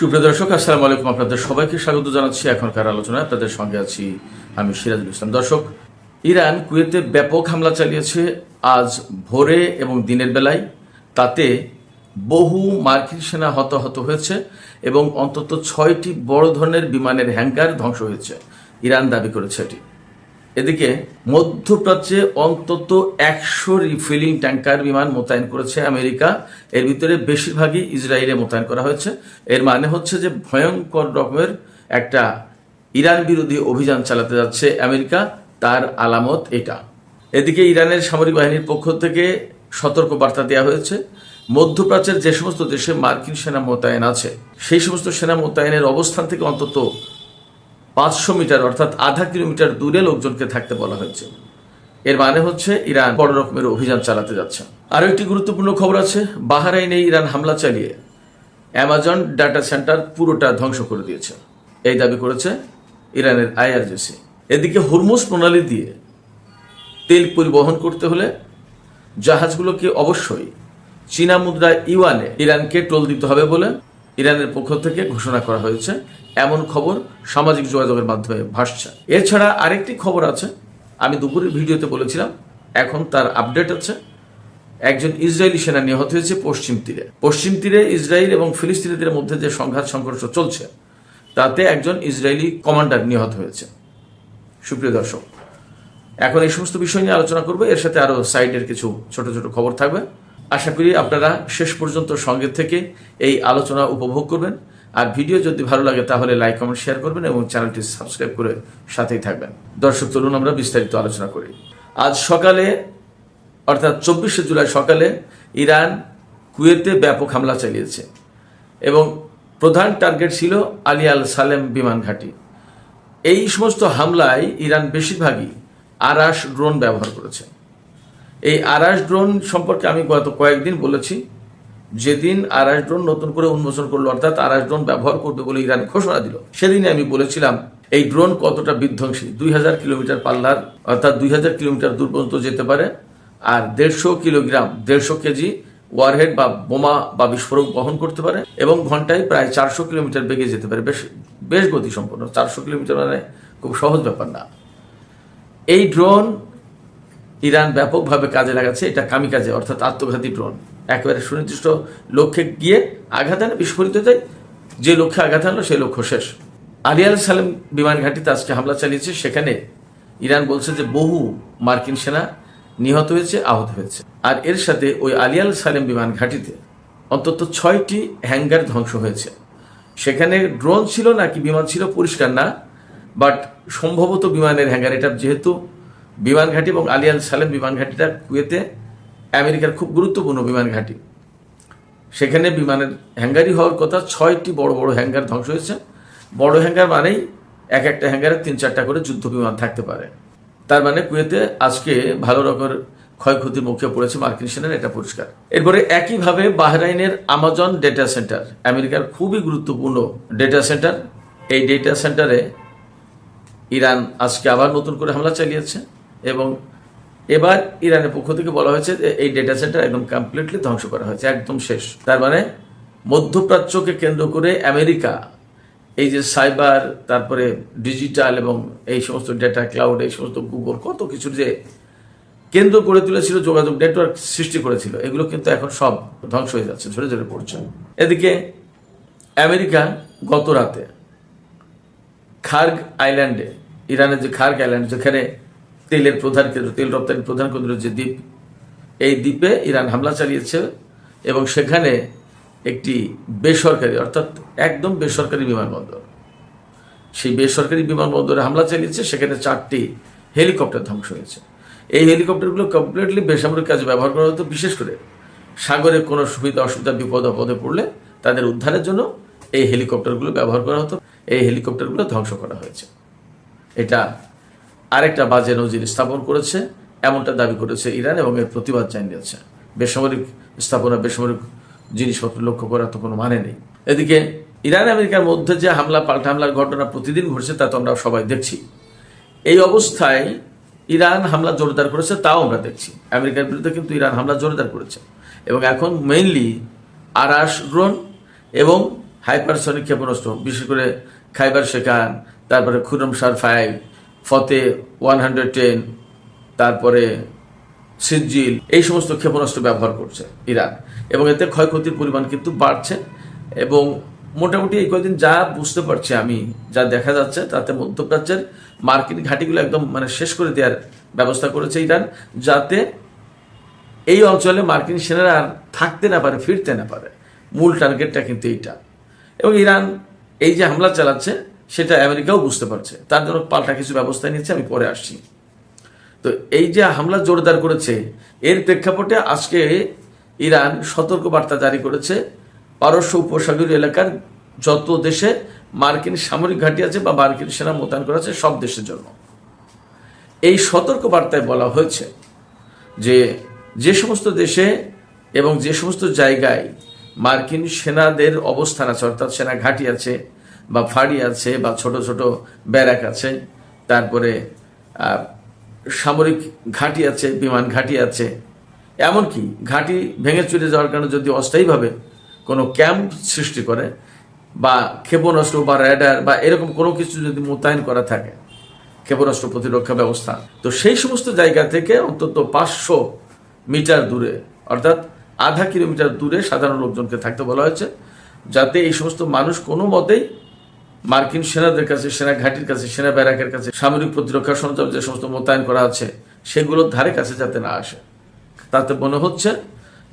সুপ্রিয় দর্শক, আসসালামু আলাইকুম। আপনাদের সবাইকে স্বাগত জানাচ্ছি এখনকার আলোচনায়। আপনাদের সঙ্গে আছি আমি সিরাজুল ইসলাম। দর্শক, ইরান কুয়েতে ব্যাপক হামলা চালিয়েছে আজ ভোরে এবং দিনের বেলায়। তাতে বহু মার্কিন সেনা হতাহত হয়েছে এবং অন্তত 6টি বড় ধরনের বিমানের হ্যাঙ্গার ধ্বংস হয়েছে, ইরান দাবি করেছে এটি। এদিকে মধ্যপ্রাচ্যে অন্তত 100 রিফিলিং ট্যাঙ্কার বিমান মোতায়েন করেছে আমেরিকা। এর ভিতরে বেশিরভাগই ইসরায়েলে মোতায়েন করা হয়েছে। এর মানে হচ্ছে যে ভয়ঙ্কর রকমের একটা ইরান বিরোধী অভিযান চালাতে যাচ্ছে আমেরিকা, তার আলামত এটা। এদিকে ইরানের সামরিক বাহিনীর পক্ষ থেকে সতর্ক বার্তা দেওয়া হয়েছে, মধ্যপ্রাচ্যের যে সমস্ত দেশে মার্কিন সেনা মোতায়েন আছে সেই সমস্ত সেনা মোতায়েনের অবস্থান থেকে অন্তত 500 মিটার অর্থাৎ আধা কিলোমিটার দূরে লোকজনকে থাকতে বলা হয়েছে। এর মানে হচ্ছে ইরান বড় রকমের অভিযান চালাতে যাচ্ছে। আরও একটি গুরুত্বপূর্ণ খবর আছে, বাহরাইনে ইরান হামলা চালিয়ে অ্যামাজন ডাটা সেন্টার পুরোটা ধ্বংস করে দিয়েছে, এই দাবি করেছে ইরানের আইআরজিসি। এদিকে হরমুজ প্রণালী দিয়ে তেল পরিবহন করতে হলে জাহাজগুলোকে অবশ্যই চীনা মুদ্রা ইউয়ানে ইরানকে টোল দিতে হবে বলে ইরানের পক্ষ থেকে ঘোষণা করা হয়েছে, এমন খবর সামাজিক যোগাযোগের মাধ্যমে ভাসছে। এছাড়া আরেকটি খবর আছে, আমি দুপুরের ভিডিওতে বলেছিলাম, এখন তার আপডেট আছে। একজন ইসরায়েলি সেনা নিহত হয়েছে পশ্চিম তীরে ইসরায়েল এবং ফিলিস্তিনিদের মধ্যে যে সংঘাত সংঘর্ষ চলছে তাতে একজন ইসরায়েলি কমান্ডার নিহত হয়েছে। সুপ্রিয় দর্শক, এখন এই সমস্ত বিষয় নিয়ে আলোচনা করবো, এর সাথে আরো সাইডের কিছু ছোট ছোট খবর থাকবে। আশা করি আপনারা শেষ পর্যন্ত সঙ্গে থেকে এই আলোচনা উপভোগ করবেন। আর ভিডিও যদি ভালো লাগে তাহলে লাইক কমেন্ট শেয়ার করবেন এবং চ্যানেলটি সাবস্ক্রাইব করে সাথেই থাকবেন। দর্শক, চলুন আমরা বিস্তারিত আলোচনা করি। আজ সকালে অর্থাৎ 24শে জুলাই সকালে ইরান কুয়েতে ব্যাপক হামলা চালিয়েছে এবং প্রধান টার্গেট ছিল আলী আল সালেম বিমান ঘাঁটি। এই সমস্ত হামলায় ইরান বেশিরভাগই আরাশ ড্রোন ব্যবহার করেছে। এই আরাশ ড্রোন সম্পর্কে আমি গত কয়েকদিন বলেছি, যেদিন আরাশ ড্রোন নতুন করে উন্মোচন করলো অর্থাৎ আরাশ ড্রোন ব্যবহার করবে বলে ইরান ঘোষণা দিল, সেদিনে আমি বলেছিলাম এই ড্রোন কতটা বিধ্বংসী। 2000 কিলোমিটার পাল্লার অর্থাৎ 2000 কিলোমিটার দূর পর্যন্ত যেতে পারে, আর 150 কেজি ওয়ারহেড বা বোমা বা বিস্ফোরক বহন করতে পারে এবং ঘন্টায় প্রায় 400 কিলোমিটার বেগে যেতে পারে। বেশ গতিসম্পন্ন। 400 কিলোমিটার মানে খুব সহজ ব্যাপার না। এই ড্রোন ইরান ব্যাপকভাবে কাজে লাগাচ্ছে। এটা কামিকাজে অর্থাৎ আত্মঘাতী ড্রোন, একেবারে সুনির্দিষ্ট লক্ষ্যে গিয়ে আঘাত আনে, বিস্ফোরিত যায়। যে লক্ষ্যে আঘাত আনলো সেই লক্ষ্য শেষ। আলী আল সালেম বিমান ঘাঁটিতে আজকে হামলা চালিয়েছে। সেখানে ইরান বলছে যে বহু মার্কিন সেনা নিহত হয়েছে, আহত হয়েছে। আর এর সাথে ওই আলী আল সালেম বিমান ঘাঁটিতে অন্তত 6টি হ্যাঙ্গার ধ্বংস হয়েছে। সেখানে ড্রোন ছিল নাকি বিমান ছিল পরিষ্কার না, বাট সম্ভবত বিমানের হ্যাঙ্গার। এটা যেহেতু বিমান ঘাঁটি এবং আলী আল সালেম বিমান ঘাঁটিটা কুয়েতে আমেরিকার খুব গুরুত্বপূর্ণ বিমান ঘাঁটি, সেখানে বিমানের হ্যাঙ্গারই হওয়ার কথা। 6টি বড় বড় হ্যাঙ্গার ধ্বংস হয়েছে। বড় হ্যাঙ্গার মানেই একটা হ্যাঙ্গারে 3-4টা করে যুদ্ধ বিমান থাকতে পারে। তার মানে কুয়েতে আজকে ভালো রকমের ক্ষয়ক্ষতির মুখে পড়েছে মার্কিন সেনার, এটা পরিষ্কার। এরপরে একইভাবে বাহরাইনের আমাজন ডেটা সেন্টার, আমেরিকার খুবই গুরুত্বপূর্ণ ডেটা সেন্টার, এই ডেটা সেন্টারে ইরান আজকে আবার নতুন করে হামলা চালিয়েছে এবং এবার ইরানের পক্ষ থেকে বলা হয়েছে যে এই ডেটা সেন্টার একদম কমপ্লিটলি ধ্বংস করা হয়েছে, একদম শেষ। তার মানে মধ্যপ্রাচ্যকে কেন্দ্র করে আমেরিকা এই যে সাইবার, তারপরে ডিজিটাল এবং এই সমস্ত ডেটা ক্লাউড, এই সমস্ত গুগল, কত কিছু যে কেন্দ্র করে তুলেছিল, যোগাযোগ নেটওয়ার্ক সৃষ্টি করেছিল, এগুলো কিন্তু এখন সব ধ্বংস হয়ে যাচ্ছে, ঝরে ঝরে পড়ছে। এদিকে আমেরিকা গত রাতে খার্গ আইল্যান্ডে, ইরানের যে খার্গ আইল্যান্ড, যেখানে তেলের প্রধান কেন্দ্র, তেল রপ্তানির প্রধান কেন্দ্র যে দ্বীপ, এই দ্বীপে ইরান হামলা চালিয়েছে এবং সেখানে একটি বেসরকারি অর্থাৎ একদম বেসরকারি বিমানবন্দর, সেই বেসরকারি বিমানবন্দরে হামলা চালিয়েছে। সেখানে 4টি হেলিকপ্টার ধ্বংস হয়েছে। এই হেলিকপ্টারগুলো কমপ্লিটলি বেসামরিক কাজে ব্যবহার করা হতো, বিশেষ করে সাগরে কোনো অসুবিধা বিপদ আপদে পড়লে তাদের উদ্ধারের জন্য এই হেলিকপ্টারগুলো ব্যবহার করা হতো। এই হেলিকপ্টারগুলো ধ্বংস করা হয়েছে। এটা আরেকটা বাজে নজির স্থাপন করেছে, এমনটা দাবি করেছে ইরান এবং এর প্রতিবাদ জানিয়েছে। বেসামরিক স্থাপনা, বেসামরিক জিনিসপত্র লক্ষ্য করার তো কোনো মানে নেই। এদিকে ইরান আমেরিকার মধ্যে যে হামলা পাল্টা হামলার ঘটনা প্রতিদিন ঘটছে তা তো আমরা সবাই দেখছি। এই অবস্থায় ইরান হামলা জোরদার করেছে, তাও আমরা দেখছি। আমেরিকার বিরুদ্ধে কিন্তু ইরান হামলা জোরদার করেছে এবং এখন মেইনলি আরাশ ড্রোন এবং হাইপারসনিক ক্ষেপণাস্ত্র, বিশেষ করে খাইবার শেখান, তারপরে খুরমশার 5, ফতে 110, তারপরে সিজিল, এই সমস্ত ক্ষেপণাস্ত্র ব্যবহার করছে ইরান, এবং এতে ক্ষয়ক্ষতির পরিমাণ কিন্তু বাড়ছে। এবং মোটামুটি এই কয়েকদিন যা বুঝতে পারছি আমি, যা দেখা যাচ্ছে তাতে মধ্যপ্রাচ্যের মার্কিন ঘাঁটিগুলো একদম শেষ করে দেওয়ার ব্যবস্থা করেছে ইরান, যাতে এই অঞ্চলে মার্কিন সেনারা আর থাকতে না পারে, ফিরতে না পারে। মূল টার্গেটটা কিন্তু এইটা। এবং ইরান এই যে হামলা চালাচ্ছে সেটা আমেরিকাও বুঝতে পারছে, তার জন্য পাল্টা কিছু ব্যবস্থা নিচ্ছে, আমি পরে আসছি। তো এই যে হামলা জোরদার করেছে, এর প্রেক্ষাপটে আজকে ইরান সতর্ক বার্তা জারি করেছে পারস্য উপসাগরীয় এলাকার যত দেশে মার্কিন সামরিক ঘাঁটি আছে বা মার্কিন সেনা মোতায়েন করা আছে সব দেশের জন্য। এই সতর্ক বার্তায় বলা হয়েছে যে যে সমস্ত দেশে এবং যে সমস্ত জায়গায় মার্কিন সেনাদের অবস্থান আছে, অর্থাৎ সেনা ঘাঁটি আছে বা ফাঁড়ি আছে বা ছোট ছোট ব্যারাক আছে, তারপরে সামরিক ঘাঁটি আছে, বিমান ঘাঁটি আছে, এমনকি ঘাঁটি ভেঙে চুরে যাওয়ার কারণে যদি অস্থায়ীভাবে কোনো ক্যাম্প সৃষ্টি করে বা ক্ষেপণাস্ত্র বা র্যাডার বা এরকম কোনো কিছু যদি মোতায়েন করা থাকে, ক্ষেপণাস্ত্র প্রতিরক্ষা ব্যবস্থা, তো সেই সমস্ত জায়গা থেকে অন্তত 500 মিটার দূরে, অর্থাৎ আধা কিলোমিটার দূরে সাধারণ লোকজনকে থাকতে বলা হয়েছে, যাতে এই সমস্ত মানুষ কোনো মতেই মার্কিন সেনাদের কাছে, সেনা ঘাঁটির কাছে, সেনা ব্যারাকের কাছে সামরিক প্রতিরক্ষা সরঞ্জাম যে সমস্ত মোতায়েন করা আছে সেগুলোর ধারে কাছে যাতে না আসে। তাতে মনে হচ্ছে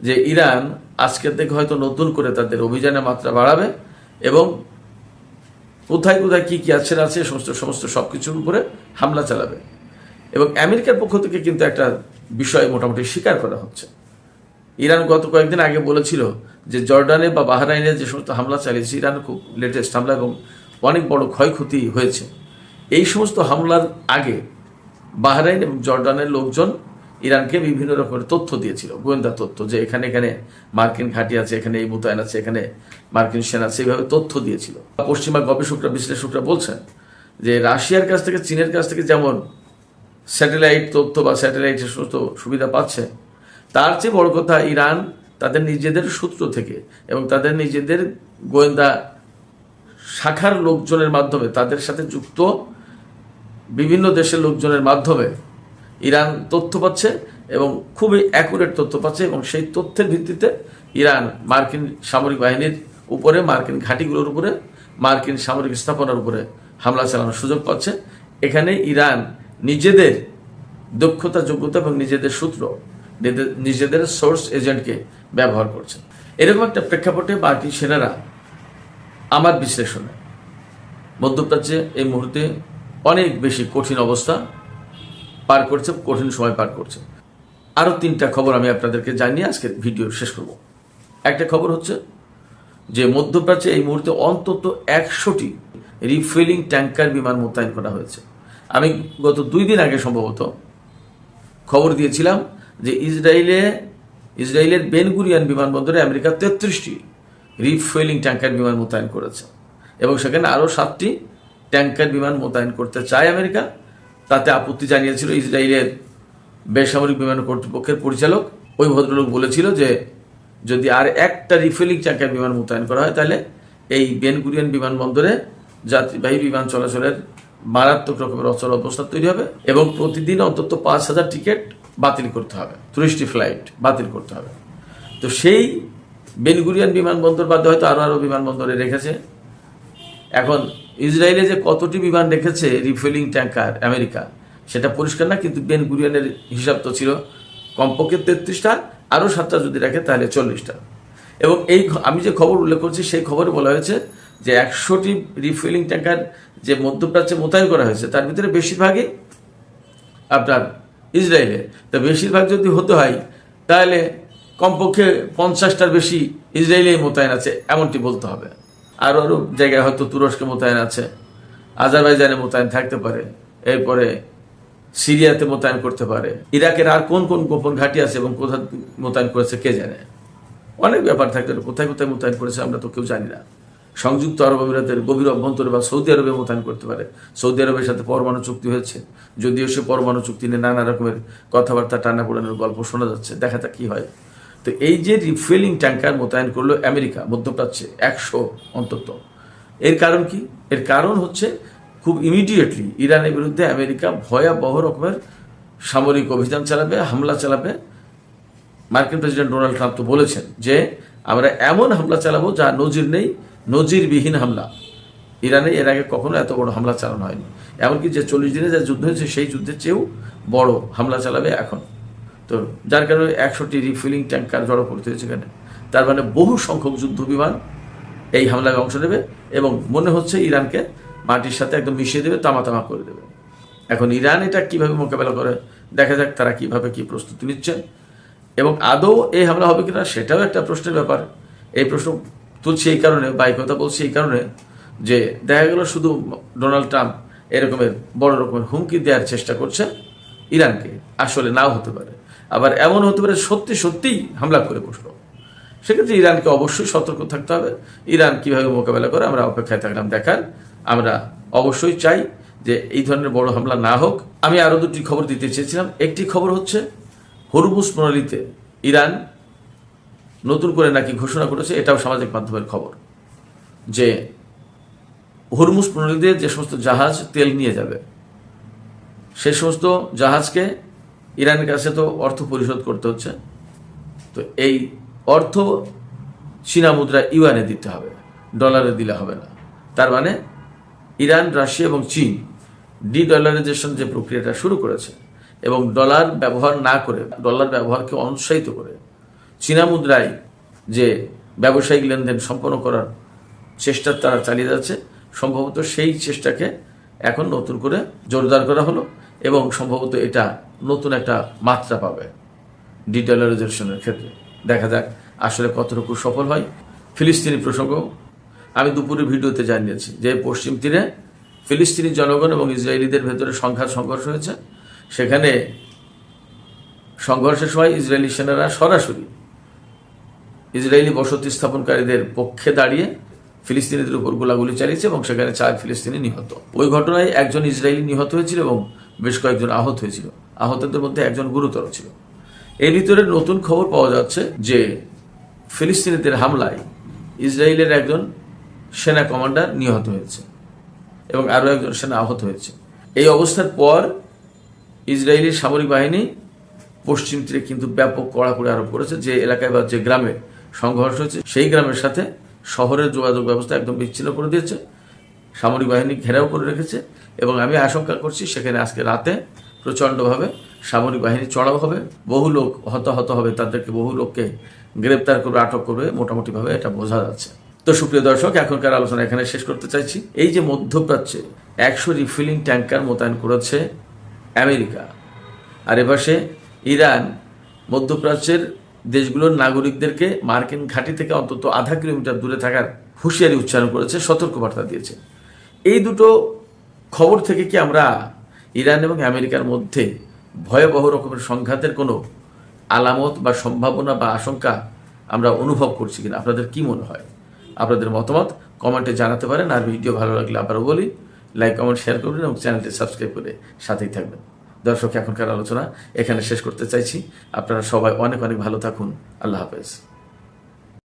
যে ইরান আজকের থেকে হয়তো নতুন করে তাদের অভিযানের মাত্রা বাড়াবে এবং কোথায় কোথায় কি কি আছে সমস্ত সবকিছুর উপরে হামলা চালাবে। এবং আমেরিকার পক্ষ থেকে কিন্তু একটা বিষয় মোটামুটি স্বীকার করা হচ্ছে। ইরান গত কয়েকদিন আগে বলেছিল যে জর্ডানে বা বাহরাইনে যে সমস্ত হামলা চালিয়েছে ইরান খুব লেটেস্ট হামলা এবং অনেক বড় ক্ষয়ক্ষতি হয়েছে। এই সমস্ত হামলার আগে বাহরাইন এবং জর্ডানের লোকজন ইরানকে বিভিন্ন রকমের তথ্য দিয়েছিল, গোয়েন্দা তথ্য, যে এখানে এখানে মার্কিন ঘাঁটি আছে, এখানে এই মোতায়েন আছে, এখানে মার্কিন সেনা আছে, এইভাবে তথ্য দিয়েছিল। পশ্চিমা গবেষকরা, বিশ্লেষকরা বলছেন যে রাশিয়ার কাছ থেকে, চীনের কাছ থেকে যেমন স্যাটেলাইট তথ্য বা স্যাটেলাইটের সমস্ত সুবিধা পাচ্ছে, তার চেয়ে বড় কথা ইরান তাদের নিজেদের সূত্র থেকে এবং তাদের নিজেদের গোয়েন্দা শাখার লোকজনের মাধ্যমে, তাদের সাথে যুক্ত বিভিন্ন দেশের লোকজনের মাধ্যমে ইরান তথ্য পাচ্ছে এবং খুবই অ্যাকুরেট তথ্য পাচ্ছে। এবং সেই তথ্যের ভিত্তিতে ইরান মার্কিন সামরিক বাহিনীর উপরে, মার্কিন ঘাঁটিগুলোর উপরে, মার্কিন সামরিক স্থাপনার উপরে হামলা চালানোর সুযোগ পাচ্ছে। এখানে ইরান নিজেদের দক্ষতা, যোগ্যতা এবং নিজেদের সূত্র, নিজেদের সোর্স এজেন্টকে ব্যবহার করছে। এরকম একটা প্রেক্ষাপটে মার্কিন সেনারা, আমার বিশ্লেষণে, মধ্যপ্রাচ্যে এই মুহূর্তে অনেক বেশি কঠিন অবস্থা পার করছে, কঠিন সময় পার করছে। আরও 3টা খবর আমি আপনাদেরকে জানিয়ে আজকের ভিডিও শেষ করব। একটা খবর হচ্ছে যে মধ্যপ্রাচ্যে এই মুহূর্তে অন্তত 100টি রিফুয়েলিং ট্যাঙ্কার বিমান মোতায়েন করা হয়েছে। আমি গত 2 দিন আগে সম্ভবত খবর দিয়েছিলাম যে ইসরায়েলের বেন গুরিয়ন বিমানবন্দরে আমেরিকা 33টি রিফুয়েলিং ট্যাঙ্কার বিমান মোতায়েন করেছে এবং সেখানে আরও 7টি ট্যাঙ্কার বিমান মোতায়েন করতে চায় আমেরিকা। তাতে আপত্তি জানিয়েছিল ইসরায়েলের বেসামরিক বিমান কর্তৃপক্ষের পরিচালক। ওই ভদ্রলোক বলেছিল যে যদি আর একটা রিফুয়েলিং ট্যাঙ্কার বিমান মোতায়েন করা হয় তাহলে এই বেন গুরিয়ন বিমানবন্দরে যাত্রীবাহী বিমান চলাচলের মারাত্মক রকমের অচল অবস্থা তৈরি হবে এবং প্রতিদিন অন্তত 5,000 টিকিট বাতিল করতে হবে, 30টি ফ্লাইট বাতিল করতে হবে। তো সেই বেন গুরিয়ন বিমানবন্দর বাদে হয়তো আরও বিমানবন্দরে রেখেছে। এখন ইসরায়েলে যে কতটি বিমান রেখেছে রিফুয়েলিং ট্যাঙ্কার আমেরিকা সেটা পরিষ্কার না, কিন্তু বেন গুরিয়নের হিসাব তো ছিল কমপক্ষে 33টা, আরও 7টা যদি রাখে তাহলে 40টা। এবং এই আমি যে খবর উল্লেখ করছি সেই খবরে বলা হয়েছে যে 100টি রিফুয়েলিং ট্যাঙ্কার যে মধ্যপ্রাচ্যে মোতায়েন করা হয়েছে তার ভিতরে বেশিরভাগই আপনার ইসরায়েলে। তো বেশিরভাগ যদি হতে হয় তাহলে কমপক্ষে 50টার বেশি ইসরায়েলে মোতায়েন আছে এমনটি বলতে হবে। আরও জায়গায় হয়তো তুরস্কে মোতায়েন আছে, আজারবাইজানে মোতায়েন থাকতে পারে, এরপরে সিরিয়াতে মোতায়েন করতে পারে, ইরাকের আর কোন কোন গোপন ঘাঁটি আছে এবং কোথায় মোতায়েন করেছে কে জানে। অনেক ব্যাপার থাকতে পারে, কোথায় কোথায় মোতায়েন করেছে আমরা তো কেউ জানি না। সংযুক্ত আরব আমিরাতের গভীর অভ্যন্তরে বা সৌদি আরবে মোতায়েন করতে পারে। সৌদি আরবের সাথে পরমাণু চুক্তি হয়েছে, যদিও সে পরমাণু চুক্তি নিয়ে নানা রকমের কথাবার্তা, টানাপোড়ানোর গল্প শোনা যাচ্ছে, দেখা যাক কি হয়। তো এই যে রিফুয়েলিং ট্যাঙ্কার মোতায়েন করলো আমেরিকা মধ্যপ্রাচ্যে 100 অন্তত, এর কারণ কি? এর কারণ হচ্ছে খুব ইমিডিয়েটলি ইরানের বিরুদ্ধে আমেরিকা ভয়াবহ রকমের সামরিক অভিযান চালাবে, হামলা চালাবে। মার্কিন প্রেসিডেন্ট ডোনাল্ড ট্রাম্প তো বলেছেন যে আমরা এমন হামলা চালাবো যা নজির নেই, নজিরবিহীন হামলা। ইরানে এর আগে কখনো এত বড় হামলা চালানো হয়নি। এমনকি যে 40 দিনে যা যুদ্ধ হয়েছে সেই যুদ্ধের চেয়েও বড় হামলা চালাবে এখন। তো যার কারণে 100টি রিফিলিং ট্যাঙ্কার জড়ো করতে হয়েছে এখানে। তার মানে বহু সংখ্যক যুদ্ধ বিমান এই হামলায় অংশ নেবে এবং মনে হচ্ছে ইরানকে মাটির সাথে একদম মিশিয়ে দেবে, তামা করে দেবে। এখন ইরান এটা কিভাবে মোকাবেলা করে দেখা যাক, তারা কিভাবে কি প্রস্তুতি নিচ্ছে এবং আদৌ এই হামলা হবে কিনা সেটাও একটা প্রশ্নের ব্যাপার। এই প্রশ্ন তুলছি এই কারণে, বা এই কথা বলছি এই কারণে যে দেখা গেল শুধু ডোনাল্ড ট্রাম্প এরকমের বড় রকমের হুমকি দেওয়ার চেষ্টা করছে ইরানকে, আসলে নাও হতে পারে। আবার এমন হতে পারে সত্যিই হামলা করে বসলো। সেক্ষেত্রে ইরানকে অবশ্যই সতর্ক থাকতে হবে। ইরান কিভাবে মোকাবেলা করে আমরা অপেক্ষায় থাকলাম দেখার। আমরা অবশ্যই চাই যে এই ধরনের বড় হামলা না হোক। আমি আরও দুটি খবর দিতে চেয়েছিলাম। একটি খবর হচ্ছে হরমুজ প্রণালীতে ইরান নতুন করে নাকি ঘোষণা করেছে, এটাও সামাজিক মাধ্যমের খবর, যে হরমুজ প্রণালীতে যে সমস্ত জাহাজ তেল নিয়ে যাবে সে সমস্ত জাহাজকে ইরানের কাছে তো অর্থ পরিশোধ করতে হচ্ছে। তো এই অর্থ চীনা মুদ্রা ইউয়ানে দিতে হবে, ডলারে দিলে হবে না। তার মানে ইরান, রাশিয়া এবং চীন ডলারাইজেশন যে প্রক্রিয়াটা শুরু করেছে এবং ডলার ব্যবহার না করে, ডলার ব্যবহারকে অনুৎসাহিত করে চীনা মুদ্রায় যে ব্যবসায়িক লেনদেন সম্পন্ন করার চেষ্টা তারা চালিয়ে যাচ্ছে, সম্ভবত সেই চেষ্টাকে এখন নতুন করে জোরদার করা হলো এবং সম্ভবত এটা নতুন একটা মাত্রা পাবে ডলারাইজেশনের ক্ষেত্রে। দেখা যাক আসলে কতটুকু সফল হয়। ফিলিস্তিনি প্রসঙ্গ আমি দুপুরের ভিডিওতে জানিয়েছি যে পশ্চিম তীরে ফিলিস্তিনি জনগণ এবং ইসরায়েলিদের ভেতরে সংঘর্ষ হয়েছে। সেখানে সংঘর্ষের সময় ইসরায়েলি সেনারা সরাসরি ইসরায়েলি বসতি স্থাপনকারীদের পক্ষে দাঁড়িয়ে ফিলিস্তিনিদের উপর গোলাগুলি চালিয়েছে এবং সেখানে 4 ফিলিস্তিনি নিহত। ওই ঘটনায় একজন ইসরায়েলি নিহত হয়েছিল এবং বেশ কয়েকজন আহত হয়েছিল। আহতদের মধ্যে একজন গুরুতর ছিল। এর ভিতরে নতুন খবর পাওয়া যাচ্ছে যে ফিলিস্তিনিদের হামলায় ইসরায়েলের একজন সেনা কমান্ডার নিহত হয়েছে এবং আরও একজন সেনা আহত হয়েছে। এই অবস্থার পর ইসরায়েলি সামরিক বাহিনী পশ্চিম তীরে কিন্তু ব্যাপক কড়াকড়ি আরোপ করেছে। যে এলাকায় বা যে গ্রামে সংঘর্ষ হয়েছে সেই গ্রামের সাথে শহরের যোগাযোগ ব্যবস্থা একদম বিচ্ছিন্ন করে দিয়েছে, সামরিক বাহিনী ঘেরাও করে রেখেছে এবং আমি আশঙ্কা করছি সেখানে আজকে রাতে প্রচণ্ডভাবে সামরিক বাহিনী চড়াও হবে, বহু লোক হতাহত হবে, তাদেরকে বহু লোককে গ্রেপ্তার করবে, আটক করবে, মোটামুটিভাবে এটা বোঝা যাচ্ছে। তো সুপ্রিয় দর্শক, এখনকার আলোচনা এখানে শেষ করতে চাইছি। এই যে মধ্যপ্রাচ্যে 100 রিফিলিং ট্যাঙ্কার মোতায়েন করেছে আমেরিকা, আর এপাশে ইরান মধ্যপ্রাচ্যের দেশগুলোর নাগরিকদেরকে মার্কিন ঘাঁটি থেকে অন্তত আধা কিলোমিটার দূরে থাকার হুঁশিয়ারি উচ্চারণ করেছে, সতর্কবার্তা দিয়েছে। এই দুটো খবর থেকে কি আমরা ইরান এবং আমেরিকার মধ্যে ভয়াবহ রকমের সংঘাতের কোনো আলামত বা সম্ভাবনা বা আশঙ্কা আমরা অনুভব করছি কিনা? আপনাদের কি মনে হয়? আপনাদের মতামত কমেন্টে জানাতে পারেন। আর ভিডিও ভালো লাগলে আবারও বলি, লাইক, কমেন্ট, শেয়ার করবেন এবং চ্যানেলটি সাবস্ক্রাইব করে সাথেই থাকবেন। দর্শক, এখনকার আলোচনা এখানে শেষ করতে চাইছি। আপনারা সবাই অনেক ভালো থাকুন। আল্লাহ হাফেজ।